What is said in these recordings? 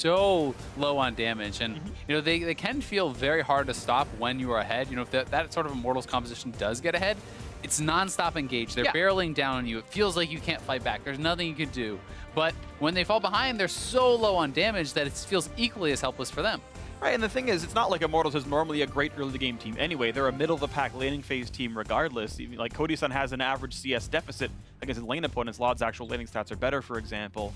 so low on damage, and you know they can feel very hard to stop when you are ahead. You know, if that sort of Immortals composition does get ahead, it's non-stop engage. They're barreling down on you. It feels like you can't fight back. There's nothing you can do. But when they fall behind, they're so low on damage that it feels equally as helpless for them. Right, and the thing is, it's not like Immortals is normally a great early game team anyway. They're a middle-of-the-pack laning phase team regardless. Even, like, Cody Sun has an average CS deficit against his lane opponents. Lod's actual laning stats are better, for example.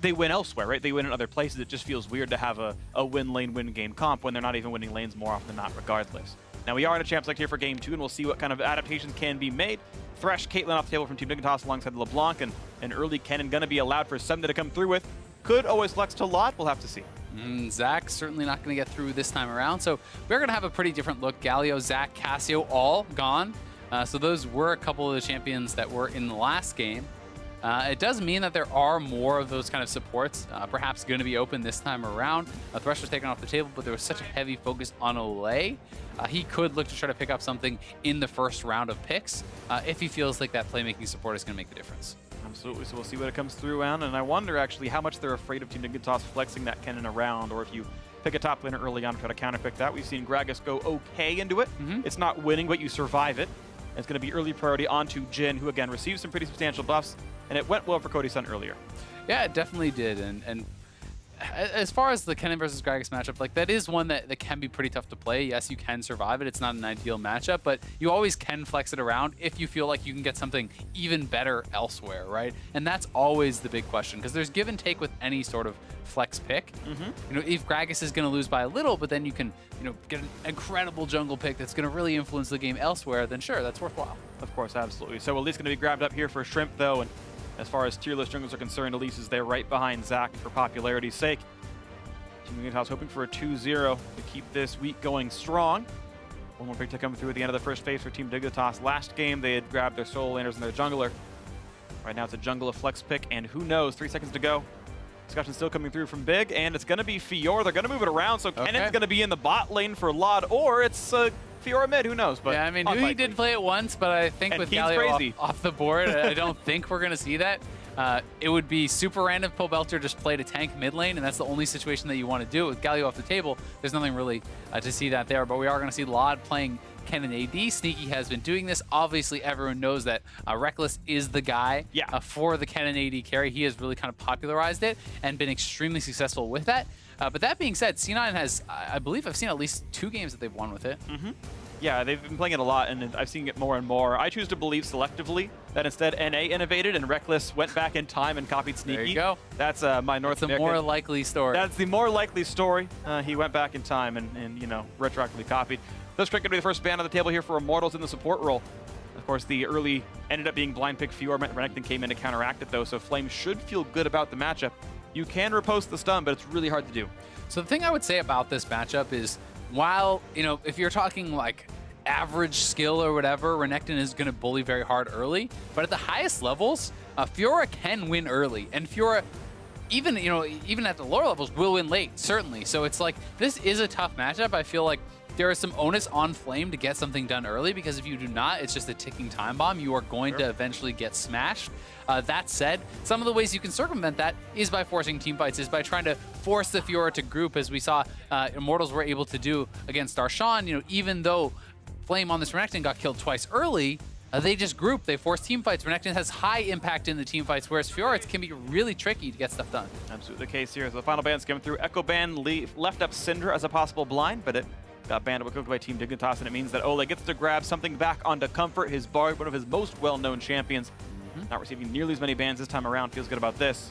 They win elsewhere, right? They win in other places. It just feels weird to have a win lane, win game comp when they're not even winning lanes more often than not regardless. Now, we are in a champ select here for game 2, and we'll see what kind of adaptations can be made. Thresh, Caitlyn off the table from Team Dignitas alongside LeBlanc, and an early Kennen going to be allowed for Ssumday to come through with. Could always flex to Lod, we'll have to see. Zac certainly not going to get through this time around, so we're going to have a pretty different look. Galio, Zac, Cassio, all gone. So those were a couple of the champions that were in the last game. It does mean that there are more of those kind of supports perhaps going to be open this time around. Thresh was taken off the table, but there was such a heavy focus on Olleh. He could look to try to pick up something in the first round of picks if he feels like that playmaking support is going to make the difference. Absolutely, so we'll see what it comes through on, and I wonder actually how much they're afraid of Team Dignitas flexing that Kennen around, or if you pick a top laner early on and try to counterpick that. We've seen Gragas go okay into it. It's not winning, but you survive it. And it's going to be early priority onto Jhin, who again received some pretty substantial buffs, and it went well for Cody Sun earlier. Yeah, it definitely did, and as far as the Kennen versus Gragas matchup, like that is one that can be pretty tough to play. Yes, you can survive it. It's not an ideal matchup, but you always can flex it around if you feel like you can get something even better elsewhere, right? And that's always the big question, because there's give and take with any sort of flex pick. You know, if Gragas is going to lose by a little, but then you can, you know, get an incredible jungle pick that's going to really influence the game elsewhere, then sure, that's worthwhile. Of course, absolutely. So Elise going to be grabbed up here for Shrimp, though, and as far as tier list jungles are concerned, Elise is there right behind Zac for popularity's sake. Team Dignitas hoping for a 2-0 to keep this week going strong. One more pick to come through at the end of the first phase for Team Dignitas. Last game, they had grabbed their solo laners and their jungler. Right now, it's a jungle of flex pick, and who knows, 3 seconds to go. Discussion still coming through from Big, and it's going to be Fiora. They're going to move it around, so Kennen's going to be in the bot lane for Lod, or it's Fiora mid, who knows? But yeah, I mean, he did play it once, but I think with Galio off the board, I don't think we're going to see that. It would be super random if Pobelter just played a tank mid lane, and that's the only situation that you want to do. With Galio off the table, there's nothing really to see that there, but we are going to see Lod playing Kennen AD. Sneaky has been doing this. Obviously, everyone knows that Reckless is the guy for the Kennen AD carry. He has really kind of popularized it and been extremely successful with that. But that being said, C9 has, I believe I've seen at least 2 games that they've won with it. Yeah, they've been playing it a lot, and I've seen it more and more. I choose to believe selectively that instead NA innovated and Reckless went back in time and copied Sneaky. There you go. That's my North American. That's the more likely story. That's the more likely story. He went back in time and you know, retroactively copied. This Phreak going to be the first ban on the table here for Immortals in the support role. Of course, the early ended up being blind pick Fiora. Renekton came in to counteract it, though, so Flame should feel good about the matchup. You can riposte the stun, but it's really hard to do. So the thing I would say about this matchup is, while, you know, if you're talking like average skill or whatever, Renekton is going to bully very hard early, but at the highest levels, Fiora can win early, and Fiora, even, you know, even at the lower levels, will win late, certainly. So it's like, this is a tough matchup. I feel like there is some onus on Flame to get something done early, because if you do not, it's just a ticking time bomb. You are going to eventually get smashed. That said, some of the ways you can circumvent that is by forcing team fights, is by trying to force the Fiora to group, as we saw Immortals were able to do against Darshan. You know, even though Flame on this Renekton got killed twice early, they just group, they force team fights. Renekton has high impact in the team fights, whereas Fiora, it can be really tricky to get stuff done. Absolutely the case here. So the final ban's coming through. Echo Ban left up Syndra as a possible blind, but it got banned by Team Dignitas, and it means that Olleh gets to grab something back onto Comfort, his Bard, one of his most well-known champions. Not receiving nearly as many bans this time around. Feels good about this.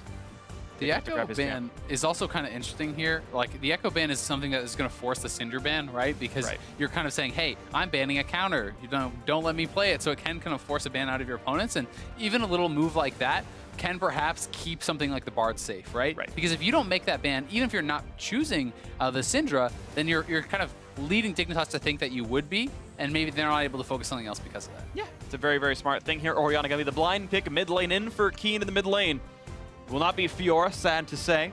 The Echo ban is also kind of interesting here. Like, the Echo ban is something that is going to force the Syndra ban, right? Because you're kind of saying, hey, I'm banning a counter. You don't let me play it. So it can kind of force a ban out of your opponents. And even a little move like that can perhaps keep something like the Bard safe, right? Because if you don't make that ban, even if you're not choosing the Syndra, then you're kind of leading Dignitas to think that you would be, and maybe they're not able to focus something else because of that. Yeah, it's a very, very smart thing here. Orianna gonna be the blind pick, mid lane in for Keane in the mid lane. Will not be Fiora, sad to say.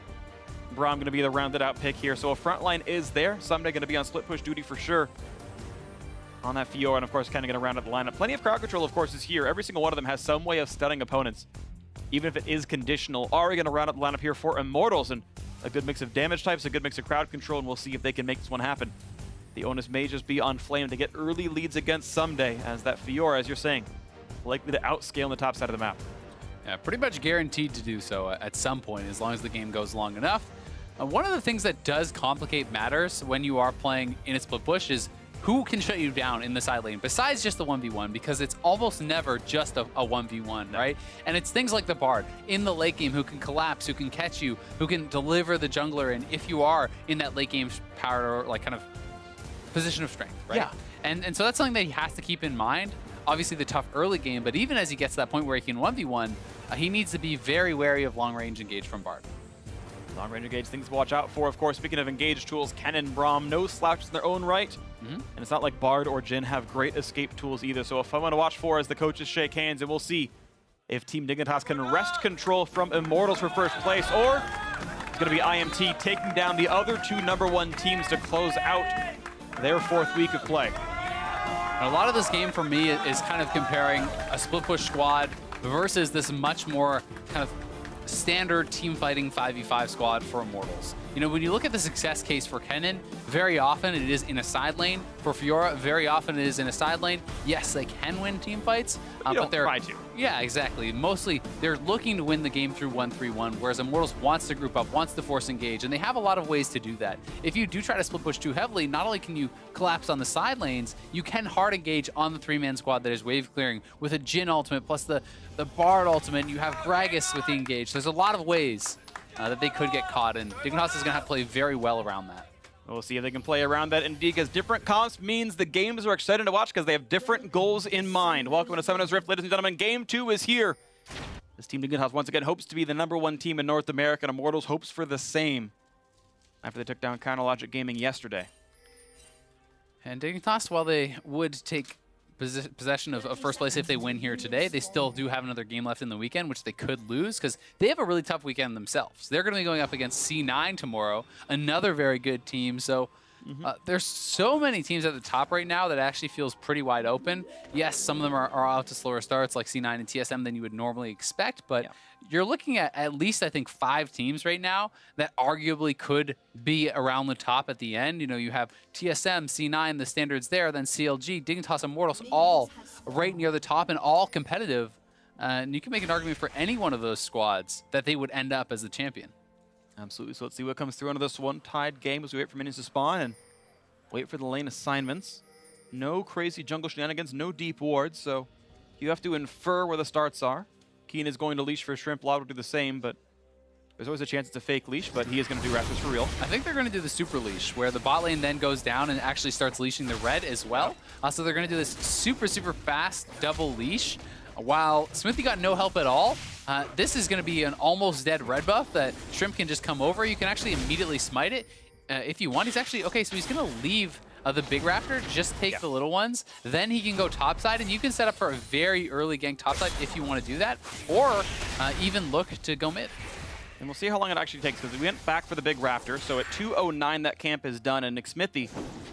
Braum gonna be the rounded out pick here, so a front line is there. Ssumday gonna be on split push duty for sure on that Fiora, and of course kind of gonna round up the lineup. Plenty of crowd control, of course, is here. Every single one of them has some way of stunning opponents, even if it is conditional. Ahri gonna round up the lineup here for Immortals, and a good mix of damage types, a good mix of crowd control, and we'll see if they can make this one happen. The onus may just be on Flame to get early leads against Ssumday, as that Fiora, as you're saying, likely to outscale on the top side of the map. Yeah, pretty much guaranteed to do so at some point, as long as the game goes long enough. One of the things that does complicate matters when you are playing in a split push is who can shut you down in the side lane, besides just the 1v1, because it's almost never just a 1v1, right? And it's things like the Bard in the late game who can collapse, who can catch you, who can deliver the jungler, and if you are in that late game power, like kind of position of strength, right? Yeah. And so that's something that he has to keep in mind. Obviously the tough early game, but even as he gets to that point where he can 1v1, he needs to be very wary of long-range engage from Bard. Long-range engage, things to watch out for. Of course, speaking of engage tools, Kennen, Braum, no slouches in their own right. And it's not like Bard or Jhin have great escape tools either. So if I want to watch for as the coaches shake hands, and we'll see if Team Dignitas can wrest control from Immortals for first place, or it's going to be IMT taking down the other two #1 teams to close out their 4th week of play. And a lot of this game for me is kind of comparing a split push squad versus this much more kind of standard team fighting 5v5 squad for Immortals. You know, when you look at the success case for Kennen, very often it is in a side lane. For Fiora, very often it is in a side lane. Yes, they can win team fights, but they're try to. Yeah, exactly. Mostly they're looking to win the game through 1-3-1, whereas Immortals wants to group up, wants to force engage, and they have a lot of ways to do that. If you do try to split push too heavily, not only can you collapse on the side lanes, you can hard engage on the 3-man squad that is wave clearing with a Jhin ultimate plus the Bard ultimate. You have Gragas with the engage. There's a lot of ways that they could get caught, and Dignitas is going to have to play very well around that. We'll see if they can play around that, indeed, because different comps means the games are exciting to watch because they have different goals in mind. Welcome to Summoner's Rift, ladies and gentlemen. Game 2 is here. This Team Dignitas once again hopes to be the #1 team in North America, and Immortals hopes for the same after they took down Logic Gaming yesterday. And Dignitas, while they would take possession of first place if they win here today, they still do have another game left in the weekend, which they could lose because they have a really tough weekend themselves. They're going to be going up against C9 tomorrow, another very good team. So there's so many teams at the top right now that actually feels pretty wide open. Yes, some of them are out to slower starts like C9 and TSM than you would normally expect, but you're looking at least, I think, 5 teams right now that arguably could be around the top at the end. You know, you have TSM, C9, the standards there, then CLG, Dignitas, Immortals, all right near the top and all competitive. And you can make an argument for any one of those squads that they would end up as the champion. Absolutely. So let's see what comes through into this one tied game as we wait for minions to spawn and wait for the lane assignments. No crazy jungle shenanigans, no deep wards, so you have to infer where the starts are. Keane is going to leash for Shrimp. Loud will do the same, but there's always a chance it's a fake leash, but he is going to do Raptors for real. I think they're going to do the super leash, where the bot lane then goes down and actually starts leashing the red as well. So they're going to do this super, super fast double leash. While Xmithie got no help at all, this is going to be an almost dead red buff that Shrimp can just come over. You can actually immediately smite it if you want. He's actually, okay, so he's going to leave the big Raptor, just take the little ones, then he can go topside, and you can set up for a very early gank topside if you want to do that, or even look to go mid. And we'll see how long it actually takes, because we went back for the big Raptor, so at 2:09 that camp is done, and Xmithie,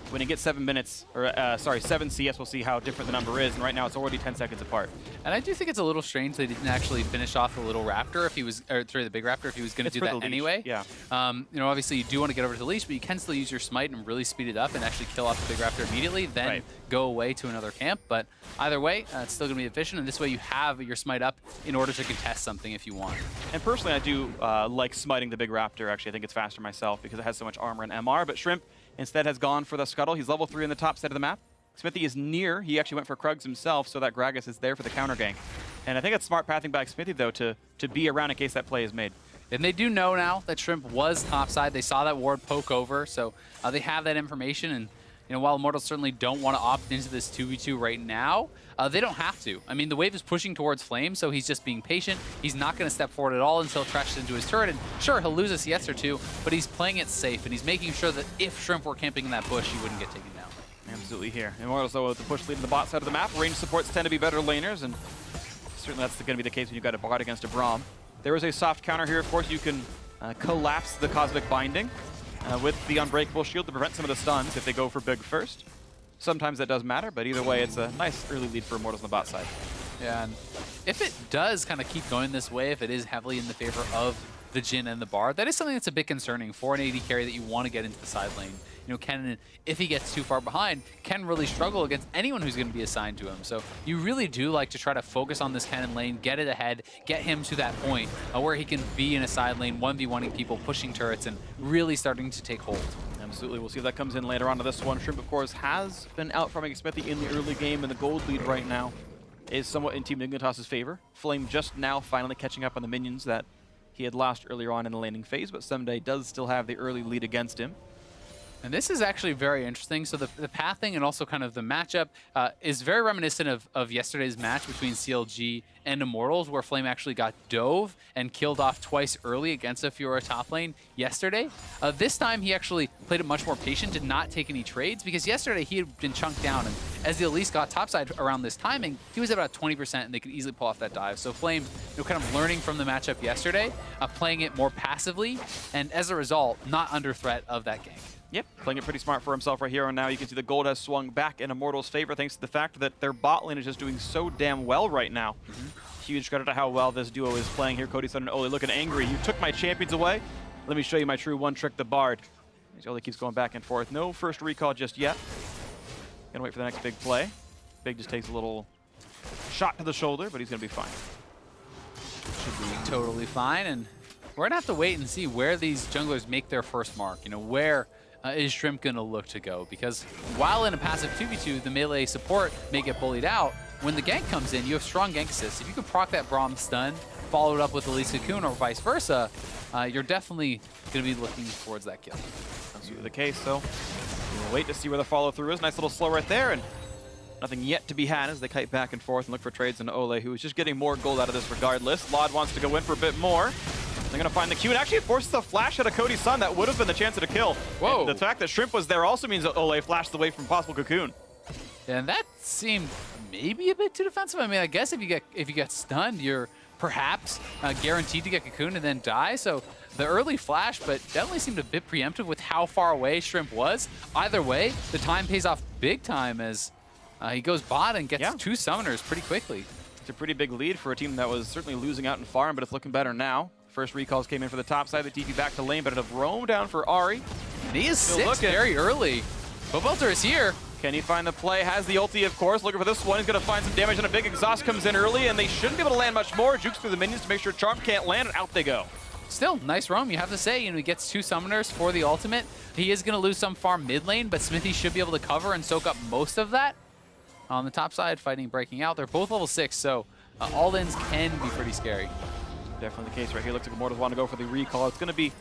when he gets 7 minutes, or 7 CS, we'll see how different the number is, and right now it's already 10 seconds apart. And I do think it's a little strange they didn't actually finish off the little Raptor if he was, or sorry, the big Raptor if he was going to do that anyway. Yeah. You know, obviously you do want to get over to the leash, but you can still use your smite and really speed it up and actually kill off the big Raptor immediately, then go away to another camp. But either way, it's still going to be efficient, and this way you have your smite up in order to contest something if you want. And personally, I do like smiting the big Raptor. Actually, I think it's faster myself because it has so much armor and MR, but Shrimp instead has gone for the Scuttle. He's level 3 in the top side of the map. Xmithie is near. He actually went for Krugs himself, so that Gragas is there for the counter gank. And I think it's smart pathing by Xmithie, though, to be around in case that play is made. And they do know now that Shrimp was topside. They saw that ward poke over, so they have that information. And you know, while Immortals certainly don't want to opt into this 2v2 right now, they don't have to. I mean, the wave is pushing towards Flame, so he's just being patient. He's not going to step forward at all until it crashes into his turret. And sure, he'll lose a CS or two, but he's playing it safe, and he's making sure that if Shrimp were camping in that bush, he wouldn't get taken down. Absolutely here. Immortals, though, with the push lead in the bot side of the map. Range supports tend to be better laners, and certainly that's going to be the case when you've got a bot against a Braum. There is a soft counter here. Of course, you can collapse the Cosmic Binding with the Unbreakable Shield to prevent some of the stuns if they go for big first. Sometimes that does matter, but either way, it's a nice early lead for Immortals on the bot side. Yeah, and if it does kind of keep going this way, if it is heavily in the favor of the Jhin and the Bard. That is something that's a bit concerning for an AD carry that you want to get into the side lane. You know, Kennen, if he gets too far behind, can really struggle against anyone who's going to be assigned to him. So you really do like to try to focus on this Kennen lane, get it ahead, get him to that point where he can be in a side lane, 1v1ing people, pushing turrets, and really starting to take hold. Absolutely. We'll see if that comes in later on to this one. Shrimp, of course, has been out farming Xmithie in the early game, and the gold lead right now is somewhat in Team Dignitas' favor. Flame just now finally catching up on the minions that he had lost earlier on in the laning phase, but Ssumday does still have the early lead against him. And this is actually very interesting. So the pathing and also kind of the matchup is very reminiscent of yesterday's match between CLG and Immortals, where Flame actually got dove and killed off twice early against a Fiora top lane yesterday. This time he actually played it much more patient, did not take any trades, because yesterday he had been chunked down, and as the Elise got topside around this timing, he was at about 20% and they could easily pull off that dive. So Flame, you know, kind of learning from the matchup yesterday, playing it more passively, and as a result, not under threat of that gank. Yep, playing it pretty smart for himself right here, and now you can see the gold has swung back in Immortals' favor thanks to the fact that their bot lane is just doing so damn well right now. Huge credit to how well this duo is playing here. Cody Sun and Olleh looking angry. You took my champions away. Let me show you my true one trick, the Bard. As Olleh keeps going back and forth. No first recall just yet. Gonna wait for the next big play. Big just takes a little shot to the shoulder, but he's gonna be fine. Should be totally fine, and we're gonna have to wait and see where these junglers make their first mark. You know, where is Shrimp going to look to go? Because while in a passive 2v2, the melee support may get bullied out, when the gank comes in, you have strong gank assists. If you can proc that Braum stun, follow it up with Elise Cocoon or vice versa, you're definitely going to be looking towards that kill. That's the case, so we'll wait to see where the follow-through is. Nice little slow right there, and nothing yet to be had as they kite back and forth and look for trades into Olleh, who is just getting more gold out of this regardless. Lod wants to go in for a bit more. They're going to find the Q, and actually forces a flash out of Cody Sun. That would have been the chance of the kill. Whoa. And the fact that Shrimp was there also means that Olleh flashed away from possible Cocoon. And that seemed maybe a bit too defensive. I mean, I guess if you get stunned, you're perhaps guaranteed to get Cocoon and then die. So the early flash, but definitely seemed a bit preemptive with how far away Shrimp was. Either way, the time pays off big time as he goes bot and gets two summoners pretty quickly. It's a pretty big lead for a team that was certainly losing out in farm, but it's looking better now. First recalls came in for the top side, the TP back to lane, but it'll roam down for Ahri. And he is 6 very early. Pobelter is here. Can he find the play? Has the ulti, of course. Looking for this one. He's going to find some damage, and a big exhaust comes in early, and they shouldn't be able to land much more. Jukes through the minions to make sure Charm can't land, and out they go. Still, nice roam, you have to say. You know, he gets 2 summoners for the ultimate. He is going to lose some farm mid lane, but Xmithie should be able to cover and soak up most of that. On the top side, fighting breaking out. They're both level 6, so all-ins can be pretty scary. Definitely the case right here. Looks like Immortals want to go for the recall. It's going to be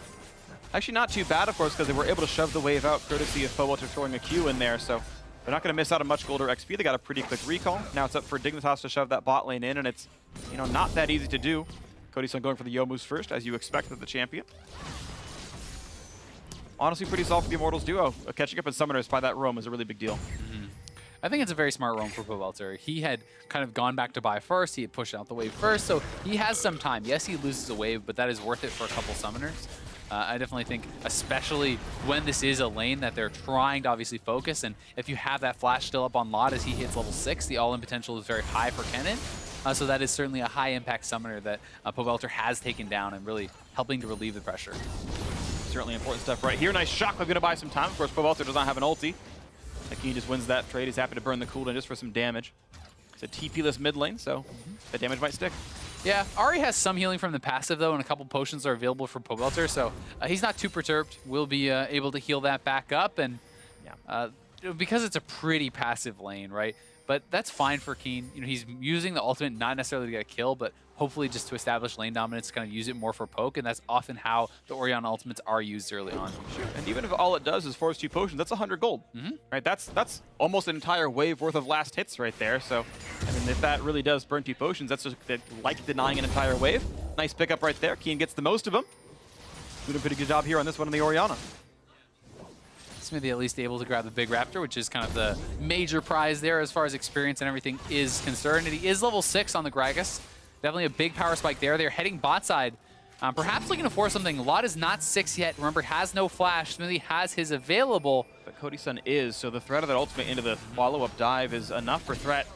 actually not too bad, of course, because they were able to shove the wave out courtesy of Pobelter throwing a Q in there. So they're not going to miss out on much gold or XP. They got a pretty quick recall. Now it's up for Dignitas to shove that bot lane in, and it's, you know, not that easy to do. Cody Sun going for the Yomus first, as you expect of the champion. Honestly, pretty solid for the Immortals duo. Catching up in summoners by that roam is a really big deal. I think it's a very smart roam for Pobelter. He had kind of gone back to buy first. He had pushed out the wave first, so he has some time. Yes, he loses a wave, but that is worth it for a couple summoners. I definitely think, especially when this is a lane that they're trying to obviously focus, and if you have that flash still up on Lod as he hits level 6, the all-in potential is very high for Kennen. So that is certainly a high-impact summoner that Pobelter has taken down and really helping to relieve the pressure. Certainly important stuff right here. Nice shockwave, going to buy some time. Of course, Pobelter does not have an ulti. Keane just wins that trade. He's happy to burn the cooldown just for some damage. It's a TP-less mid lane, so that damage might stick. Yeah, Ahri has some healing from the passive, though, and a couple potions are available for Pobelter, so he's not too perturbed. We'll be able to heal that back up, and because it's a pretty passive lane, right? But that's fine for Keane. You know, he's using the ultimate not necessarily to get a kill, but hopefully just to establish lane dominance, kind of use it more for poke, and that's often how the Orianna ultimates are used early on. Sure. And even if all it does is force 2 potions, that's 100 gold. Right? That's almost an entire wave worth of last hits right there. So, I mean, if that really does burn 2 potions, that's just like denying an entire wave. Nice pickup right there. Keane gets the most of them. Doing a pretty good job here on this one on the Orianna. Xmithie at least able to grab the big raptor, which is kind of the major prize there as far as experience and everything is concerned. And he is level 6 on the Gragas. Definitely a big power spike there. They're heading bot side. Perhaps looking to force something. Lod is not 6 yet. Remember, has no flash. Xmithie has his available. But Cody Sun is, so the threat of that ultimate into the follow-up dive is enough for threat.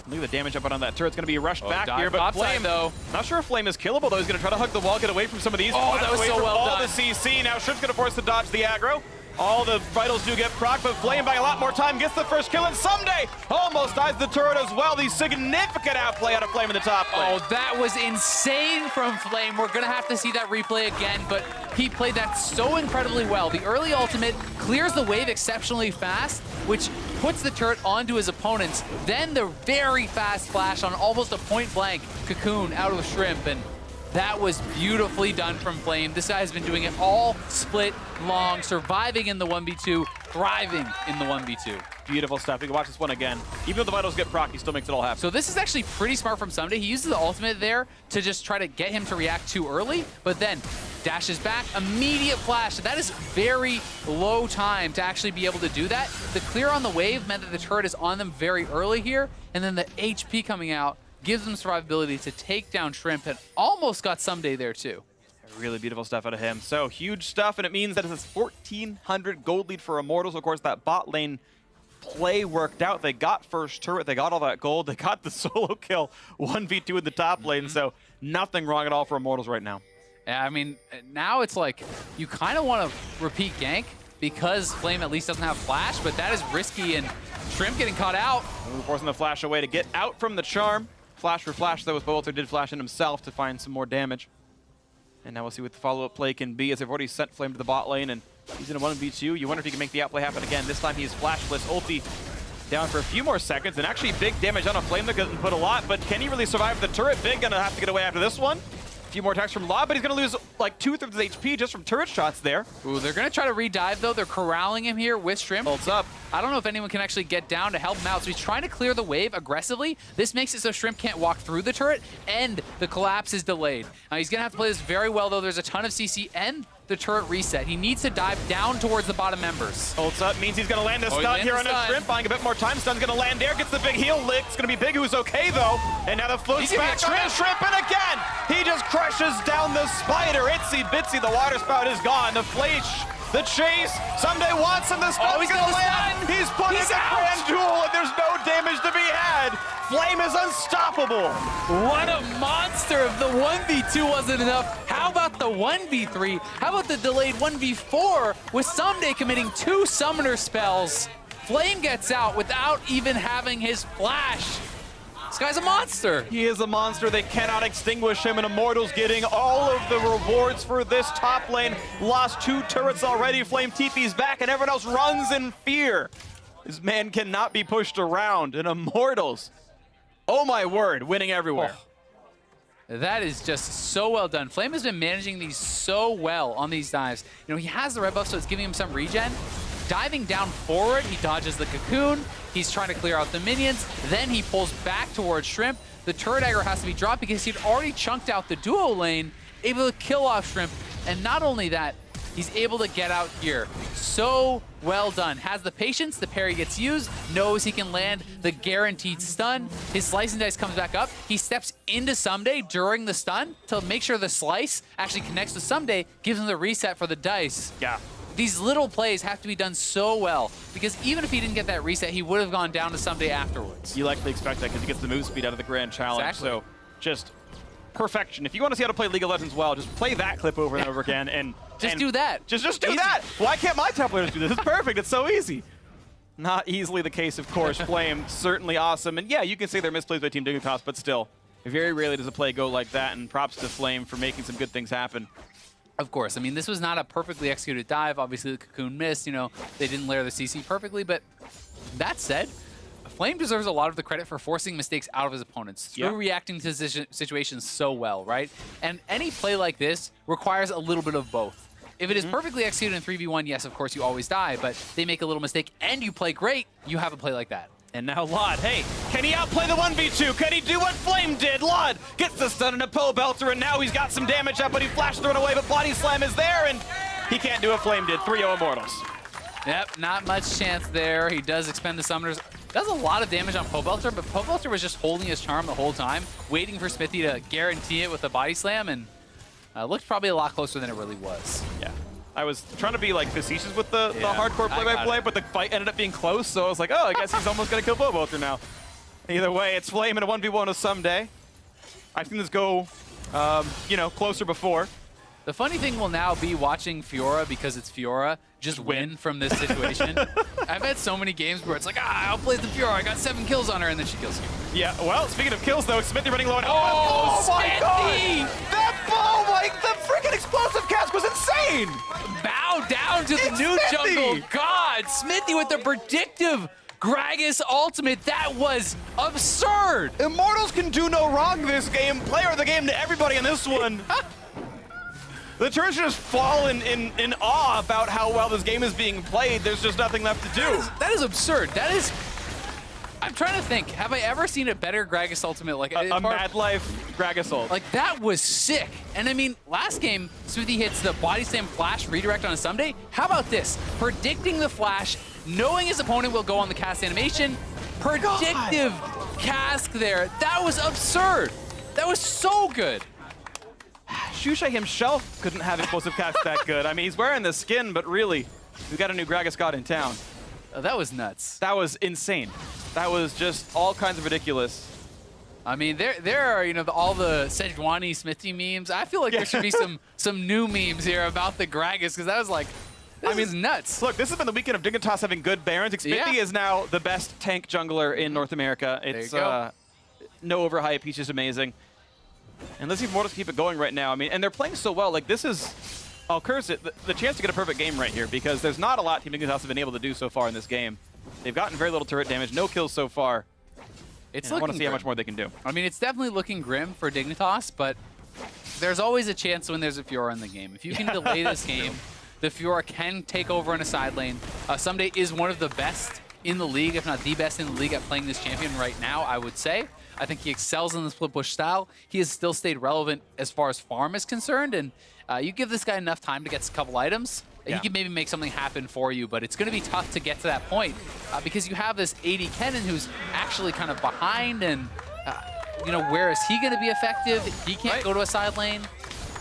Look at the damage up on that turret. It's going to be rushed back dive here, but topside, Flame, though. Not sure if Flame is killable, though. He's going to try to hug the wall, get away from some of these. Oh, that was away so from well all done. the CC. Now Shrimp's going to force to dodge the aggro. All the vitals do get proc, but Flame buying a lot more time, gets the first kill, and Ssumday almost dies the turret as well. The significant outplay out of Flame in the top lane. Oh, that was insane from Flame. We're going to have to see that replay again, but he played that so incredibly well. The early ultimate clears the wave exceptionally fast, which puts the turret onto his opponents. Then the very fast flash on almost a point-blank cocoon out of Shrimp, and that was beautifully done from Flame. This guy has been doing it all split long, surviving in the 1v2, thriving in the 1v2. Beautiful stuff. We can watch this one again. Even though the vitals get proc, he still makes it all happen. So this is actually pretty smart from Ssumday. He uses the ultimate there to just try to get him to react too early, but then dashes back, immediate flash. That is very low time to actually be able to do that. The clear on the wave meant that the turret is on them very early here, and then the HP coming out gives them survivability to take down Shrimp, and almost got Ssumday there too. Really beautiful stuff out of him. So huge stuff, and it means that it's a 1,400 gold lead for Immortals. Of course, that bot lane play worked out. They got first turret, they got all that gold, they got the solo kill 1v2 in the top lane, so nothing wrong at all for Immortals right now. Yeah, I mean, now it's like you kind of want to repeat gank because Flame at least doesn't have flash, but that is risky, and Shrimp getting caught out. We're forcing the flash away to get out from the charm. Flash for flash, though, with Pobelter did flash in himself to find some more damage. And now we'll see what the follow-up play can be, as they've already sent Flame to the bot lane, and he's in a 1v2. You wonder if he can make the outplay happen again. This time he's flashless. Ulti down for a few more seconds, and actually big damage on a Flame that doesn't put a lot, but can he really survive the turret? Big gonna have to get away after this one. A few more attacks from Lob, but he's gonna lose like 2/3 of his HP just from turret shots there. Ooh, they're gonna try to redive though. They're corralling him here with Shrimp. Holds up. I don't know if anyone can actually get down to help him out, so he's trying to clear the wave aggressively. This makes it so Shrimp can't walk through the turret, and the collapse is delayed. Now he's gonna have to play this very well though. There's a ton of CC and the turret reset. He needs to dive down towards the bottom members. Holds up, means he's gonna land a stun here on a Shrimp, buying a bit more time. Stun's gonna land there, gets the big heal lick. It's gonna be Big, who's okay though. And now the float's back on a Shrimp, and again, he just crushes down the spider. Itsy bitsy, the water spout is gone. The flash, the chase, Ssumday wants him, the stun's gonna land. He's put in a grand duel, and there's no damage to be had. Flame is unstoppable. What a monster! If the 1v2 wasn't enough, how about the 1v3? How about the delayed 1v4 with Ssumday committing 2 summoner spells? Flame gets out without even having his flash. This guy's a monster. He is a monster. They cannot extinguish him, and Immortals getting all of the rewards for this top lane. Lost 2 turrets already. Flame TP's back, and everyone else runs in fear. This man cannot be pushed around, and Immortals, oh my word, winning everywhere. Oh, that is just so well done. Flame has been managing these so well on these dives. You know, he has the red buff, so it's giving him some regen. Diving down forward, he dodges the cocoon. He's trying to clear out the minions. Then he pulls back towards Shrimp. The turret aggro has to be dropped because he'd already chunked out the duo lane, able to kill off Shrimp. And not only that, he's able to get out here. So well done. Has the patience, the parry gets used, knows he can land the guaranteed stun. His slice and dice comes back up. He steps into Ssumday during the stun to make sure the slice actually connects with Ssumday, gives him the reset for the dice. Yeah. These little plays have to be done so well, because even if he didn't get that reset, he would have gone down to Ssumday afterwards. You likely expect that because he gets the move speed out of the Grand Challenge. Exactly. So just perfection. If you want to see how to play League of Legends well, just play that clip over and over again. And Just do that. Just do Easy. that. Why can't my top players do this? It's perfect. It's so easy. Not easily the case, of course. Flame, certainly awesome. And yeah, you can say they're misplays by Team Dignitas, but still, very rarely does a play go like that. And props to Flame for making some good things happen. Of course. I mean, this was not a perfectly executed dive. Obviously, the cocoon missed. You know, they didn't layer the CC perfectly. But that said, Flame deserves a lot of the credit for forcing mistakes out of his opponents through reacting to situations so well, right? And any play like this requires a little bit of both. If it is perfectly executed in 3v1, yes, of course, you always die. But they make a little mistake and you play great, you have a play like that. And now Lod, hey, can he outplay the 1v2? Can he do what Flame did? Lod gets the stun into Pobelter, and now he's got some damage up, but he flashed thrown away, but Body Slam is there, and he can't do what Flame did. 3-0 Immortals. Yep, not much chance there. He does expend the summoners. Does a lot of damage on Pobelter, but Pobelter was just holding his charm the whole time, waiting for Xmithie to guarantee it with a Body Slam, and looked probably a lot closer than it really was. Yeah. I was trying to be like facetious with the hardcore play-by-play, but the fight ended up being close, so I was like, oh, I guess he's almost gonna kill Pobelter now. Either way, it's Flame and a 1v1 with Ssumday. I've seen this go, you know, closer before. The funny thing will now be watching Fiora, because it's Fiora, just win from this situation. I've had so many games where it's like, I outplays the Fiora, I got 7 kills on her, and then she kills you. Yeah, well, speaking of kills, though, Xmithie running low on Oh, my God! That ball, like, the freaking explosive cast was insane! Bow down to the new jungle god! Xmithie with the predictive Gragas ultimate. That was absurd! Immortals can do no wrong this game. Player of the game to everybody in this one. The turret should just fall in awe about how well this game is being played. There's just nothing left to do. That is absurd. That is... I'm trying to think. Have I ever seen a better Gragas ultimate? Like a Mad Life Gragas ult. Like, that was sick. And I mean, last game, Xmithie hits the body slam flash redirect on a Ssumday. How about this? Predicting the flash, knowing his opponent will go on the cast animation, predictive cast there. That was absurd. That was so good. Ssumday himself couldn't have explosive cast that good. I mean, he's wearing the skin, but really, we got a new Gragas god in town. Oh, that was nuts. That was insane. That was just all kinds of ridiculous. I mean, there are, you know, all the Sejuani Xmithie memes. I feel like there should be some new memes here about the Gragas, because that was like, this is nuts. Look, this has been the weekend of Dignitas having good Barons. Xmithie is now the best tank jungler in North America. It's no overhype. He's just amazing. And let's see if Immortals keep it going right now. I mean, and they're playing so well. Like, this is, I'll curse it, the chance to get a perfect game right here, because there's not a lot Team Dignitas have been able to do so far in this game. They've gotten very little turret damage, no kills so far. I want to see how much more they can do. I mean, it's definitely looking grim for Dignitas, but there's always a chance when there's a Fiora in the game. If you can delay this game, the Fiora can take over in a side lane. Ssumday is one of the best in the league, if not the best in the league at playing this champion right now, I would say. I think he excels in the split push style. He has still stayed relevant as far as farm is concerned, and you give this guy enough time to get a couple items, he can maybe make something happen for you, but it's going to be tough to get to that point because you have this AD Kennen who's actually kind of behind, and you know, where is he going to be effective? He can't go to a side lane.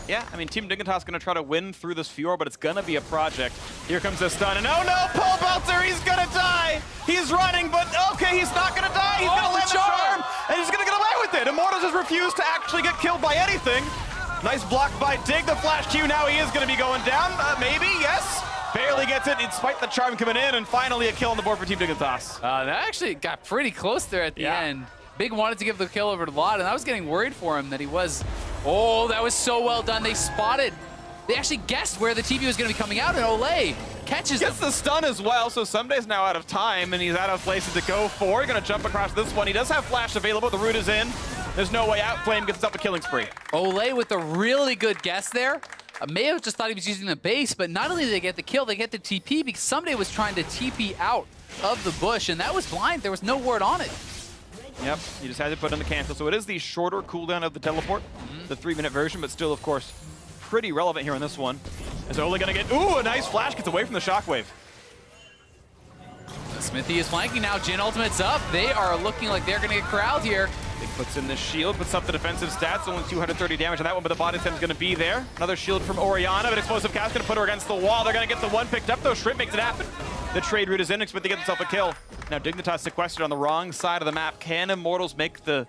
Yeah, I mean, Team Dignitas going to try to win through this Fiora, but it's going to be a project. Here comes the stun, and oh no, Pobelter, he's going to die! He's running, but okay, he's not going to die! He's going to land the charm, and he's going to get away with it! Immortals has refused to actually get killed by anything. Nice block by Dig, the flash Q, now he is going to be going down, maybe, yes? Barely gets it, despite the charm coming in, and finally a kill on the board for Team Dignitas. That actually got pretty close there at the end. Big wanted to give the kill over to Lot, and I was getting worried for him that he was... Oh, that was so well done. They spotted. They actually guessed where the TV was going to be coming out, and Olleh catches Gets the stun as well, so Ssumday's now out of time, and he's out of places to go for. He's going to jump across this one. He does have flash available. The root is in. There's no way out. Flame gets himself a killing spree. Olleh with a really good guess there. May have just thought he was using the base, but not only did they get the kill, they get the TP because Ssumday was trying to TP out of the bush, and that was blind. There was no word on it. Yep, he just had to put in the cancel. So it is the shorter cooldown of the teleport, the 3-minute version, but still, of course, pretty relevant here in this one. Is Olleh going to get, ooh, a nice flash, gets away from the shockwave. Xmithie is flanking now. Jhin ultimate's up. They are looking like they're going to get corralled here. He puts in the shield, puts up the defensive stats, only 230 damage on that one, but the body stem's going to be there. Another shield from Orianna, but explosive cast going to put her against the wall. They're going to get the one picked up, though. Shrimp makes it happen. The trade route is in, Xmithie gets himself a kill. Now Dignitas sequestered on the wrong side of the map. Can Immortals make the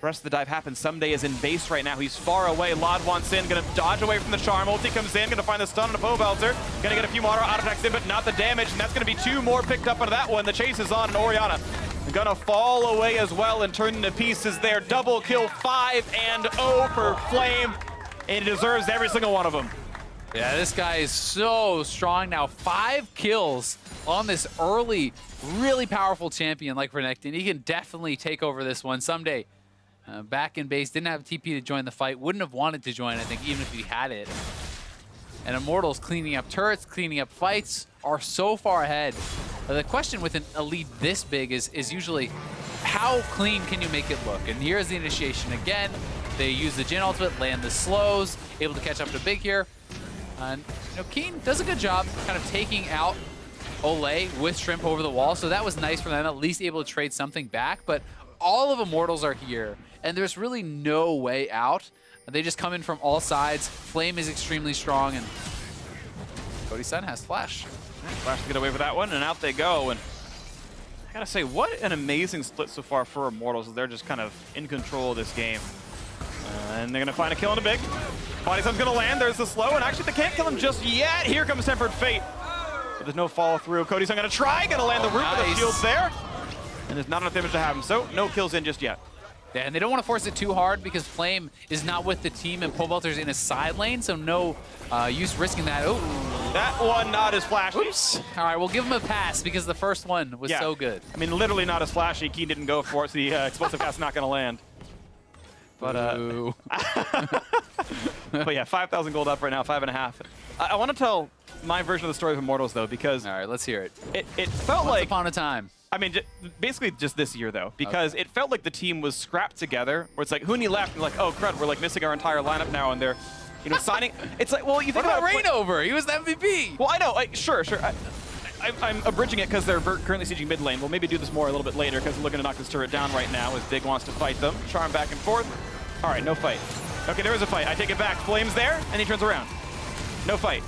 rest of the dive happen? Ssumday is in base right now. He's far away. Lod wants in, going to dodge away from the charm. Ulti comes in, going to find the stun on a Pobelter. Going to get a few more auto attacks in, but not the damage, and that's going to be 2 more picked up onto that one. The chase is on, and Orianna gonna fall away as well and turn into pieces there. Double kill, 5-0 for Flame, and he deserves every single one of them. Yeah, this guy is so strong now. 5 kills on this early, really powerful champion like Renekton. He can definitely take over this one someday. Back in base, didn't have TP to join the fight. Wouldn't have wanted to join, I think, even if he had it. And Immortals cleaning up turrets, cleaning up fights, are so far ahead. The question with a lead this big is usually how clean can you make it look? And here's the initiation again. They use the Jhin ultimate, land the slows, able to catch up to Big here. And you know, Keane does a good job kind of taking out Olleh with Shrimp over the wall, so that was nice for them, at least able to trade something back. But all of Immortals are here, and there's really no way out. They just come in from all sides. Flame is extremely strong, and Cody Sun has flash. Flash to get away with that one, and out they go. And I gotta say, what an amazing split so far for Immortals. They're just kind of in control of this game. And they're gonna find a kill in a big. Cody Sun's gonna land, there's the slow, and actually they can't kill him just yet. Here comes Tempered Fate. But there's no follow through. Cody Sun gonna try, gonna land the root, but the shield's there. And there's not enough damage to have him, so no kills in just yet. Yeah, and they don't want to force it too hard because Flame is not with the team and Pobelter's in his side lane, so no use risking that. Oh, that one not as flashy. Oops. All right, we'll give him a pass because the first one was so good. I mean, literally not as flashy. Keane didn't go for it, so the explosive cast's not going to land. But but yeah, 5,000 gold up right now, 5.5. I want to tell my version of the story of Immortals though, because all right, let's hear it. It felt Once like upon a time. I mean, basically just this year, though, because it felt like the team was scrapped together, where it's like, Huni left, and like, oh, crud, we're like missing our entire lineup now, and they're, you know, signing. It's like, well, you think about Rainover? He was the MVP. Well, I know, sure. I'm abridging it because they're currently sieging mid lane. We'll maybe do this more a little bit later because we're looking to knock this turret down right now as Big wants to fight them. Charm back and forth. All right, no fight. Okay, there is a fight. I take it back. Flame's there, and he turns around. No fight.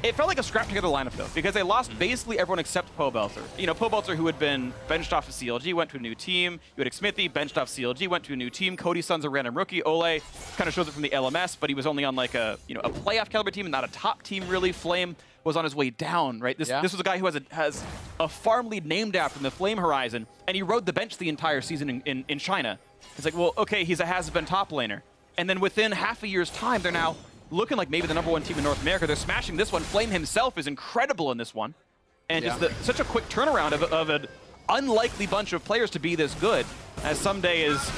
It felt like a scrap together lineup though, because they lost basically everyone except Pobelter. You know, Pobelter, who had been benched off of CLG, went to a new team. You had Xmithie, benched off CLG, went to a new team. Cody Sun's a random rookie. Olleh kind of shows it from the LMS, but he was only on like a, you know, a playoff caliber team and not a top team really. Flame was on his way down, right? This was a guy who has a farm lead named after him, the Flame Horizon, and he rode the bench the entire season in China. It's like, well, okay, he's a has-been top laner. And then within half a year's time, they're now looking like maybe the #1 team in North America. They're smashing this one. Flame himself is incredible in this one. And just such a quick turnaround of an unlikely bunch of players to be this good, as Ssumday is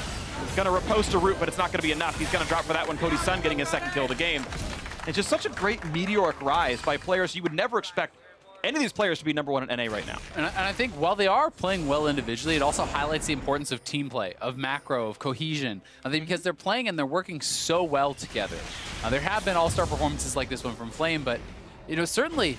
going to repost a root, but it's not going to be enough. He's going to drop for that one. Cody Sun getting his second kill of the game. It's just such a great meteoric rise by players you would never expect any of these players to be #1 in NA right now. And I think while they are playing well individually, it also highlights the importance of team play, of macro, of cohesion. I think because they're playing and they're working so well together. There have been all-star performances like this one from Flame, but you know, certainly,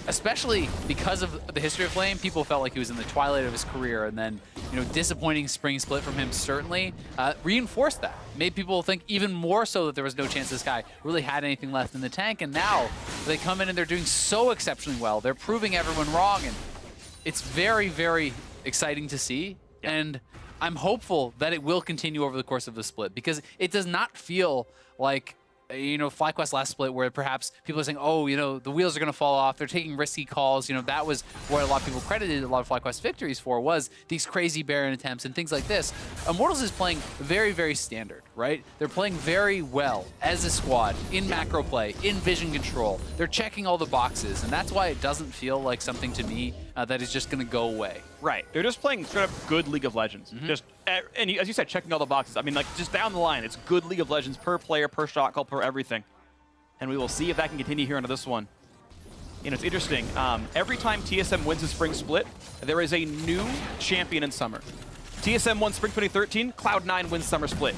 especially because of the history of Flame, people felt like he was in the twilight of his career, and then, you know, disappointing spring split from him certainly reinforced that. Made people think even more so that there was no chance this guy really had anything left in the tank, and now they come in and they're doing so exceptionally well. They're proving everyone wrong, and it's very, very exciting to see, and I'm hopeful that it will continue over the course of the split, because it does not feel like, you know, FlyQuest last split where perhaps people are saying, oh, you know, the wheels are going to fall off. They're taking risky calls. You know, that was what a lot of people credited a lot of FlyQuest victories for, was these crazy Baron attempts and things like this. Immortals is playing very, very standard, right? They're playing very well as a squad in macro play, in vision control. They're checking all the boxes, and that's why it doesn't feel like something to me that is just going to go away. Right. They're just playing straight up good League of Legends. Just, and as you said, checking all the boxes. I mean, like, just down the line, it's good League of Legends per player, per shot call, per everything. And we will see if that can continue here into this one. You know, it's interesting. Every time TSM wins a spring split, there is a new champion in Summer. TSM won Spring 2013, Cloud9 wins Summer Split.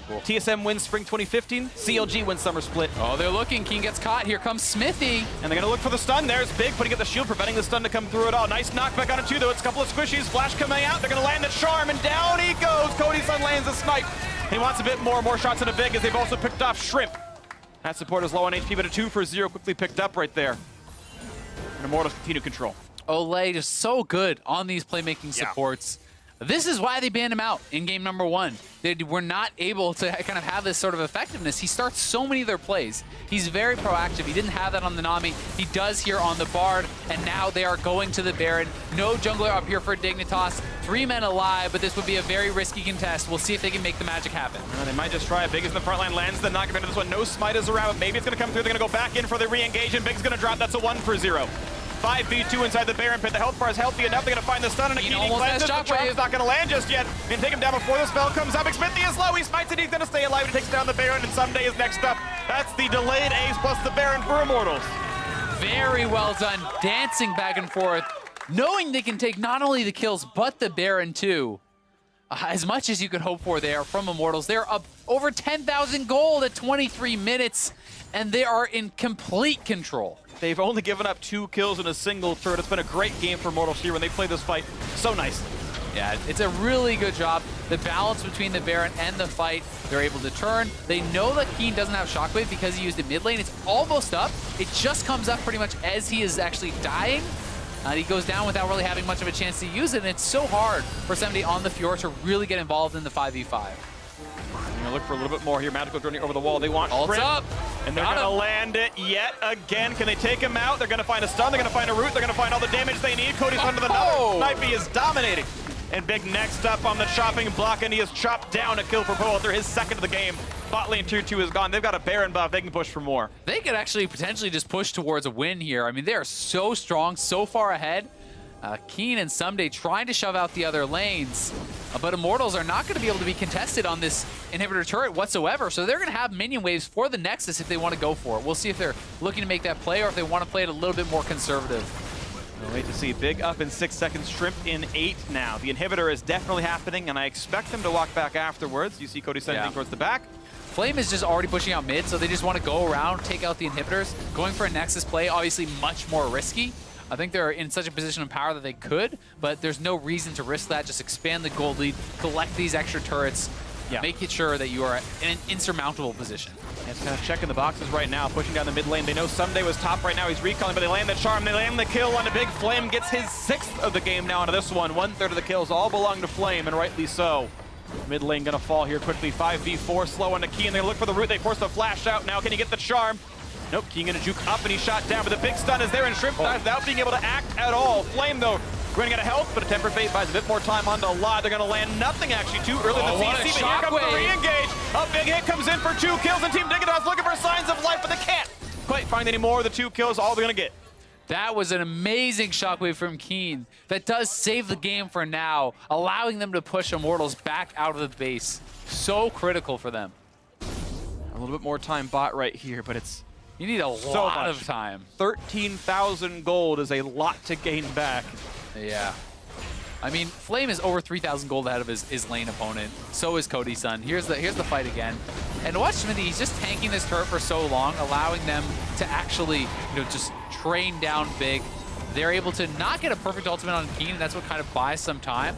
Cool. TSM wins Spring 2015, CLG wins Summer Split. Oh, they're looking. Keane gets caught. Here comes Xmithie. And they're going to look for the stun. There's Big putting up the shield, preventing the stun to come through at all. Nice knockback on it too, though. It's a couple of squishies. Flash coming out. They're going to land the charm, and down he goes. Cody Sun lands a snipe. He wants a bit more shots on a Big, as they've also picked off Shrimp. That support is low on HP, but a 2 for 0 quickly picked up right there. And Immortals continue control. Olleh just so good on these playmaking supports. This is why they banned him out in game #1. They were not able to kind of have this sort of effectiveness. He starts so many of their plays. He's very proactive. He didn't have that on the Nami. He does here on the Bard, and now they are going to the Baron. No jungler up here for Dignitas. 3 men alive, but this would be a very risky contest. We'll see if they can make the magic happen. They might just try it. Big is in the front line, lands the knock into this one. No smite is around, but maybe it's going to come through. They're going to go back in for the re-engage, and Big's going to drop. That's a 1 for 0. 5v2 inside the Baron pit. The health bar is healthy enough. They're going to find the stun, and a Keane cleanses. The charm's not going to land just yet. And take him down before the spell comes up. Xmithie is low. He smites it. He's going to stay alive. He takes down the Baron, and Ssumday is next up. That's the delayed Ace plus the Baron for Immortals. Very well done. Dancing back and forth, knowing they can take not only the kills, but the Baron too. As much as you could hope for there from Immortals. They're up over 10,000 gold at 23 minutes, and they are in complete control. They've only given up 2 kills in a single turret. It's been a great game for Immortals here when they play this fight so nicely. Yeah, it's a really good job. The balance between the Baron and the fight, they're able to turn. They know that Keane doesn't have Shockwave because he used it mid lane. It's almost up. It just comes up pretty much as he is actually dying. He goes down without really having much of a chance to use it, and it's so hard for Ssumday on the Fiora to really get involved in the 5v5. They're going to look for a little bit more here. Magical Journey over the wall. They want Ult's up. And they're going to land it yet again. Can they take him out? They're going to find a stun. They're going to find a root. They're going to find all the damage they need. Cody Sun to the Ssumday is dominating. And Big next up on the chopping block, and he has chopped down a kill for Pobelter, his second of the game. Bot lane tier 2 is gone. They've got a Baron buff. They can push for more. They could actually potentially just push towards a win here. I mean, they are so strong, so far ahead. Keane and Ssumday trying to shove out the other lanes, but Immortals are not going to be able to be contested on this inhibitor turret whatsoever, so they're going to have minion waves for the Nexus if they want to go for it. We'll see if they're looking to make that play or if they want to play it a little bit more conservative. We'll wait to see. Big up in 6 seconds, Shrimp in 8 now. The inhibitor is definitely happening, and I expect them to walk back afterwards. You see Cody sending towards the back. Flame is just already pushing out mid, so they just want to go around, take out the inhibitors. Going for a Nexus play, obviously much more risky. I think they're in such a position of power that they could, but there's no reason to risk that. Just expand the gold lead, collect these extra turrets, make it sure that you are in an insurmountable position. And it's kind of checking the boxes right now, pushing down the mid lane. They know Ssumday was top right now. He's recalling, but they land the charm. They land the kill on a big Flame. Gets his 6th of the game now onto this one. 1/3 of the kills all belong to Flame, and rightly so. Mid lane gonna fall here quickly. 5v4 slow onto Keane. They look for the root. They force the flash out. Now can he get the charm? Nope, Keane gonna juke up and he's shot down, but the big stun is there, and Shrimp dies without being able to act at all. Flame though, running out of health, but a Temper Fate buys a bit more time onto Olleh. They're gonna land nothing actually too early in the CC, but here comes the re-engage. A big hit comes in for 2 kills, and Team Dignitas looking for signs of life, but they can't quite find any more of the 2 kills, all they're gonna get. That was an amazing shockwave from Keane that does save the game for now, allowing them to push Immortals back out of the base. So critical for them. A little bit more time bot right here, but it's you need a lot of time. 13,000 gold is a lot to gain back. Yeah. I mean, Flame is over 3,000 gold ahead of his lane opponent. So is Cody Sun. Here's the fight again. And watch Xmithie, he's just tanking this turret for so long, allowing them to actually, just train down big. They're able to not get a perfect ultimate on Keane, and that's what kind of buys some time.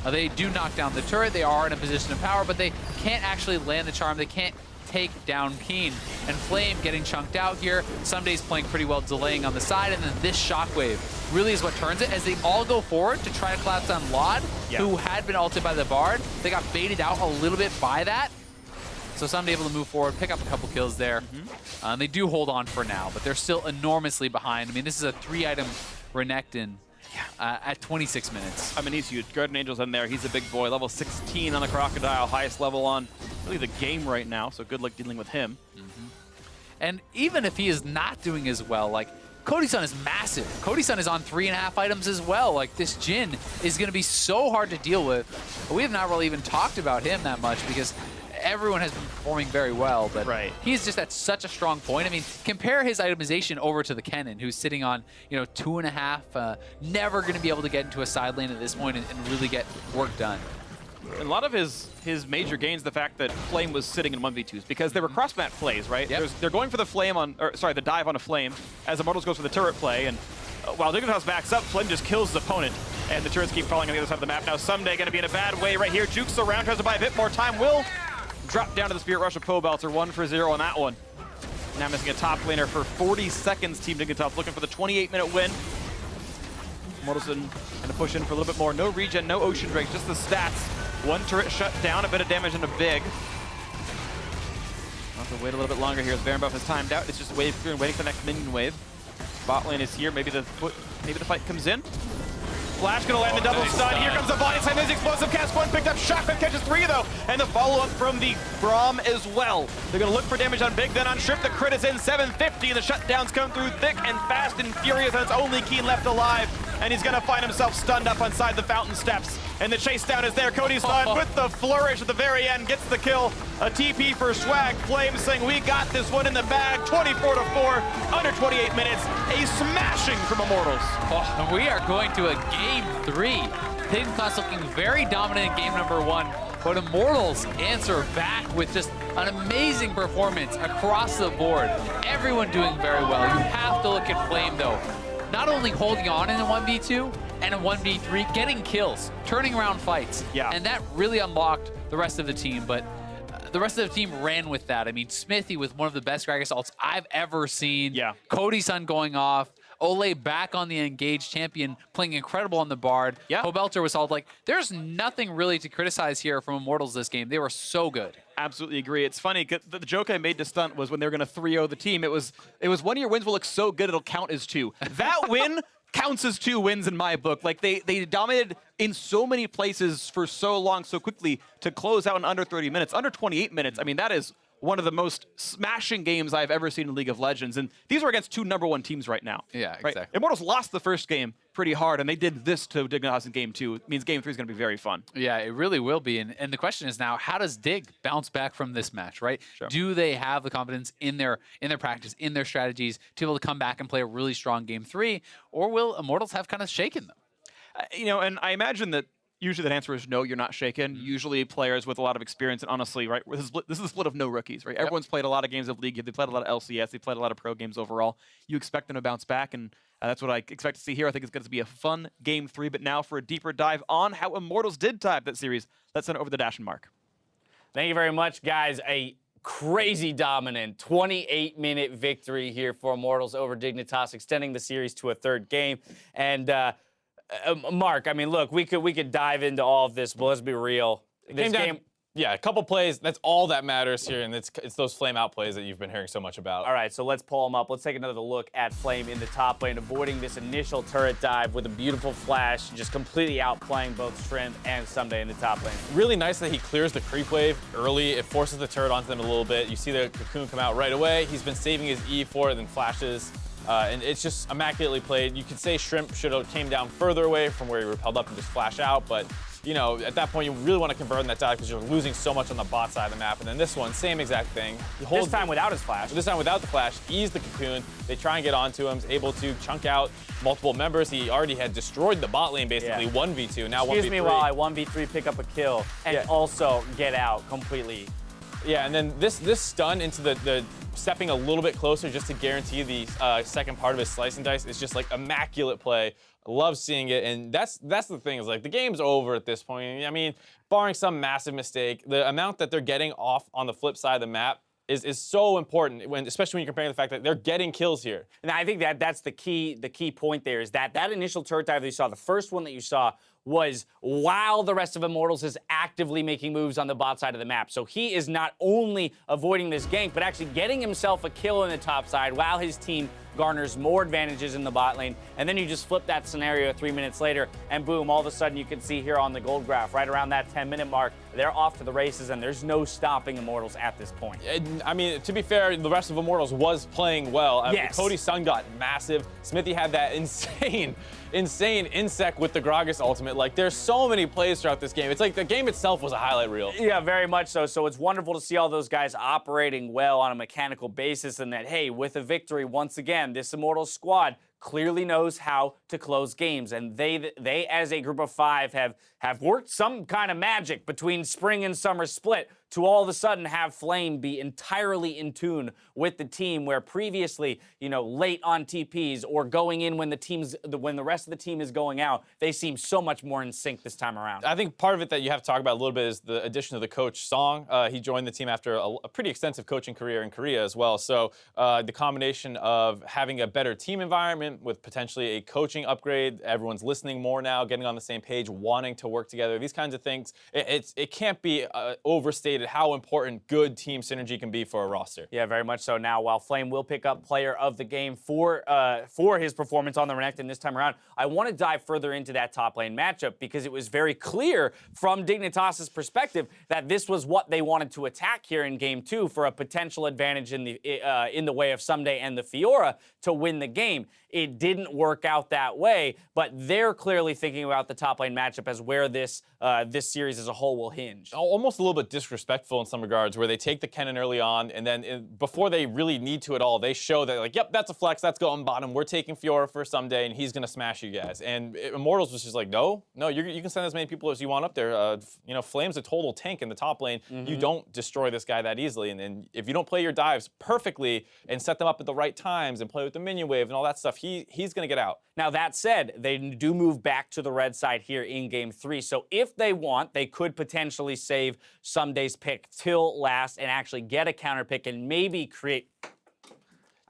They do knock down the turret. They are in a position of power, but they can't actually land the charm. They can't take down Keane. And Flame getting chunked out here. Ssumday's playing pretty well, delaying on the side, and then this shockwave really is what turns it as they all go forward to try to collapse on Lod, who had been ulted by the Bard. They got baited out a little bit by that. So Ssumday able to move forward, pick up a couple kills there. They do hold on for now, but they're still enormously behind. I mean, this is a 3-item Renekton at 26 minutes. I mean, he's huge. Guardian Angel's in there. He's a big boy. Level 16 on the Crocodile. Highest level on really the game right now, so good luck dealing with him. And even if he is not doing as well, like, Cody Sun is massive. Cody Sun is on 3.5 items as well. Like, this Jhin is going to be so hard to deal with. But we have not really even talked about him that much because everyone has been performing very well, but he's just at such a strong point. I mean, compare his itemization over to the Kennen, who's sitting on, 2.5, never going to be able to get into a side lane at this point and really get work done. And a lot of his major gains, the fact that Flame was sitting in 1v2s, because they were cross-mat plays, right? They're going for the Flame on, the dive on a Flame, as Immortals goes for the turret play, and while Dignitas backs up, Flame just kills his opponent, and the turrets keep falling on the other side of the map. Now Ssumday going to be in a bad way right here. Jukes around, tries to buy a bit more time. Will drop down to the Spirit Rush of Pobelter, 1-for-0 on that one. Now missing a top laner for 40 seconds. Team Dignitas looking for the 28-minute win. Immortals going to push in for a little bit more. No regen, no Ocean Drake, just the stats. 1 turret shut down, a bit of damage into big. I'll have to wait a little bit longer here as Baron buff is timed out. It's just waiting for the next minion wave. Bot lane is here. Maybe the fight comes in. Flash gonna land the double stun. Here comes the body slam. There's explosive cast. 1 picked up. Shotgun catches 3 though, and the follow up from the Braum as well. They're gonna look for damage on Big, then on Shrimp. The crit is in 750, and the shutdowns come through thick and fast and furious. And it's only Keane left alive, and he's gonna find himself stunned up inside the fountain steps. And the chase down is there. Cody Sun with the flourish at the very end gets the kill. A TP for Swag. Flame saying we got this one in the bag. 24-4, under 28 minutes. A smashing from Immortals. We are going to a game 3. Dignitas looking very dominant in game number 1, but Immortals answer back with just an amazing performance across the board. Everyone doing very well. You have to look at Flame though. Not only holding on in a 1v2 and a 1v3, getting kills, turning around fights. And that really unlocked the rest of the team, but the rest of the team ran with that. I mean, Xmithie with one of the best Gragas ults I've ever seen. Cody Sun going off. Olleh back on the engaged champion, playing incredible on the Bard. Yeah. Pobelter was all like, there's nothing really to criticize here from Immortals this game. They were so good. Absolutely agree. It's funny, 'cause the joke I made to Stunt was when they were going to 3-0 the team, it was one of your wins will look so good it'll count as 2. That win counts as 2 wins in my book. Like, they dominated in so many places for so long, so quickly, to close out in under 30 minutes, under 28 minutes. I mean, that is one of the most smashing games I've ever seen in League of Legends. And these are against 2 #1 teams right now. Yeah, right? exactly. Immortals lost the first game pretty hard, and they did this to Dignitas in game 2. It means game 3 is going to be very fun. Yeah, it really will be. And the question is now, how does Dig bounce back from this match, right? Sure. Do they have the confidence in their practice, in their strategies, to be able to come back and play a really strong game 3? Or will Immortals have kind of shaken them? You know, and I imagine that usually the answer is no, you're not shaken. Usually players with a lot of experience, and honestly, right, this is the split of no rookies, right? Yep. Everyone's played a lot of games of League. They played a lot of LCS. They played a lot of pro games overall. You expect them to bounce back, and that's what I expect to see here. I think it's going to be a fun game 3, but now for a deeper dive on how Immortals did type that series, let's send it over to Dash and Mark. Thank you very much, guys. A crazy dominant 28-minute victory here for Immortals over Dignitas, extending the series to a 3rd game. And Mark, I mean, look, we could dive into all of this, but let's be real. This game, yeah, a couple plays, that's all that matters here, and it's those flame out plays that you've been hearing so much about. All right, so let's pull them up. Let's take another look at Flame in the top lane, avoiding this initial turret dive with a beautiful flash, just completely outplaying both Shrimp and Ssumday in the top lane. Really nice that he clears the creep wave early. It forces the turret onto them a little bit. You see the cocoon come out right away. He's been saving his E for it, then flashes. And it's just immaculately played. You could say Shrimp should have came down further away from where he repelled up and just flash out, but you know, at that point you really want to convert on that dive because you're losing so much on the bot side of the map. And then this one, same exact thing. This time without his flash. This time without the flash, ease the cocoon. They try and get onto him, is able to chunk out multiple members. He already had destroyed the bot lane basically, 1v2, now 1v3. Excuse me while I 1v3 pick up a kill and also get out completely. Yeah, and then this stun into the stepping a little bit closer just to guarantee the second part of his slice and dice is just like immaculate play. I love seeing it, and that's the thing is like the game's over at this point. I mean, barring some massive mistake, the amount that they're getting off on the flip side of the map is so important, especially when you're comparing the fact that they're getting kills here. And I think that's the key point there is that initial turret dive that you saw, the first one that you saw, was while the rest of Immortals is actively making moves on the bot side of the map. So he is not only avoiding this gank, but actually getting himself a kill in the top side while his team garners more advantages in the bot lane. And then you just flip that scenario 3 minutes later, and boom, all of a sudden you can see here on the gold graph, right around that 10-minute mark, they're off to the races, and there's no stopping Immortals at this point. I mean, to be fair, the rest of Immortals was playing well. Yes. Cody Sun got massive. Xmithie had that insane insect with the Gragas ultimate. Like, there's so many plays throughout this game. It's like the game itself was a highlight reel. Yeah, very much so. So it's wonderful to see all those guys operating well on a mechanical basis, and that, hey, with a victory, once again, this Immortals squad clearly knows how to close games, and they as a group of 5 have worked some kind of magic between spring and summer split to all of a sudden have Flame be entirely in tune with the team, where previously, you know, late on TPs or going in when the rest of the team is going out, they seem so much more in sync this time around. I think part of it that you have to talk about a little bit is the addition of the coach Song. He joined the team after a pretty extensive coaching career in Korea as well. So the combination of having a better team environment with potentially a coaching upgrade, everyone's listening more now, getting on the same page, wanting to work together, these kinds of things, it can't be overstated how important good team synergy can be for a roster. Yeah, very much so. Now, while Flame will pick up player of the game for his performance on the Renekton this time around, I want to dive further into that top lane matchup because it was very clear from Dignitas' perspective that this was what they wanted to attack here in game 2 for a potential advantage in the way of Ssumday and the Fiora to win the game. It didn't work out that way, but they're clearly thinking about the top lane matchup as where this series as a whole will hinge. Almost a little bit disrespectful in some regards, where they take the Kennen early on, and then before they really need to at all, they show that, like, yep, that's a flex, that's going bottom, we're taking Fiora for Ssumday, and he's going to smash you guys. And Immortals was just like, no, you can send as many people as you want up there. You know, Flame's a total tank in the top lane. You don't destroy this guy that easily, and if you don't play your dives perfectly and set them up at the right times and play with the minion wave and all that stuff, he's going to get out. Now, that said, they do move back to the red side here in game 3. So if they want, they could potentially save Ssumday's pick till last and actually get a counter pick and maybe create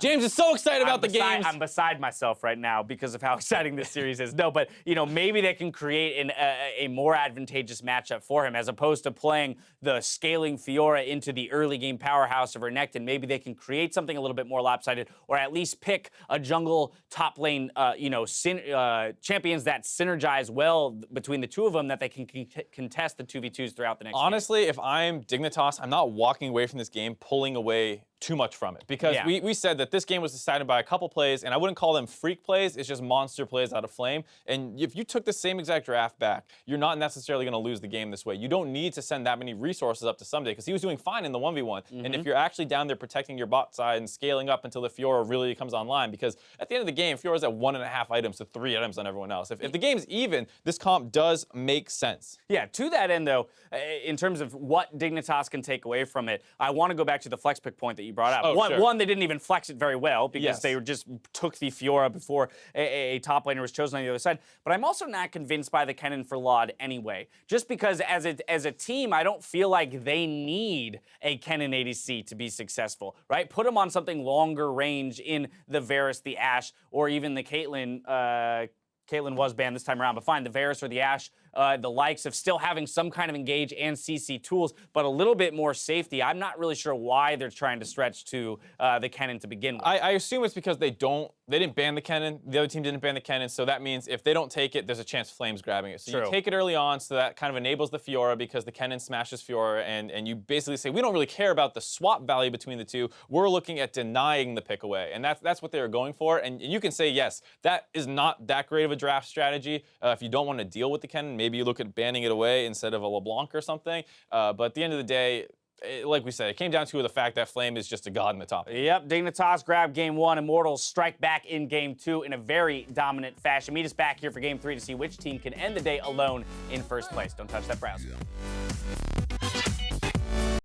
James is so excited about the games. I'm beside myself right now because of how exciting this series is. No, but maybe they can create a more advantageous matchup for him as opposed to playing the scaling Fiora into the early game powerhouse of Renekton. Maybe they can create something a little bit more lopsided, or at least pick a jungle top lane, champions that synergize well between the two of them that they can contest the 2v2s throughout the next game. Honestly, if I'm Dignitas, I'm not walking away from this game pulling away too much from it, because we said that this game was decided by a couple plays, and I wouldn't call them freak plays, it's just monster plays out of Flame. And if you took the same exact draft back, you're not necessarily going to lose the game this way. You don't need to send that many resources up to Ssumday, because he was doing fine in the 1v1. And if you're actually down there protecting your bot side and scaling up until the Fiora really comes online, because at the end of the game, Fiora's at 1.5 items to 3 items on everyone else. If the game's even, this comp does make sense. Yeah, to that end, though, in terms of what Dignitas can take away from it, I want to go back to the flex pick point that you brought up. One, they didn't even flex it very well because they just took the Fiora before a top laner was chosen on the other side. But I'm also not convinced by the Kennen for Laud anyway. Just because as a team, I don't feel like they need a Kennen ADC to be successful, right? Put them on something longer range in the Varus, the Ashe, or even the Caitlyn. Caitlyn was banned this time around, but fine, the Varus or the Ashe, the likes of still having some kind of engage and CC tools, but a little bit more safety. I'm not really sure why they're trying to stretch to the Kennen to begin with. I assume it's because they didn't ban the Kennen, the other team didn't ban the Kennen, so that means if they don't take it, there's a chance Flame's grabbing it. So you take it early on, so that kind of enables the Fiora because the Kennen smashes Fiora, and you basically say, we don't really care about the swap value between the two, we're looking at denying the pick away, and that's what they were going for. And you can say, yes, that is not that great of a draft strategy. If you don't want to deal with the Kennen, maybe you look at banning it away instead of a LeBlanc or something. But at the end of the day, like we said, it came down to the fact that Flame is just a god in the top. Yep, Dignitas grab game 1, Immortals strike back in game 2 in a very dominant fashion. Meet us back here for game 3 to see which team can end the day alone in first place. Don't touch that browser.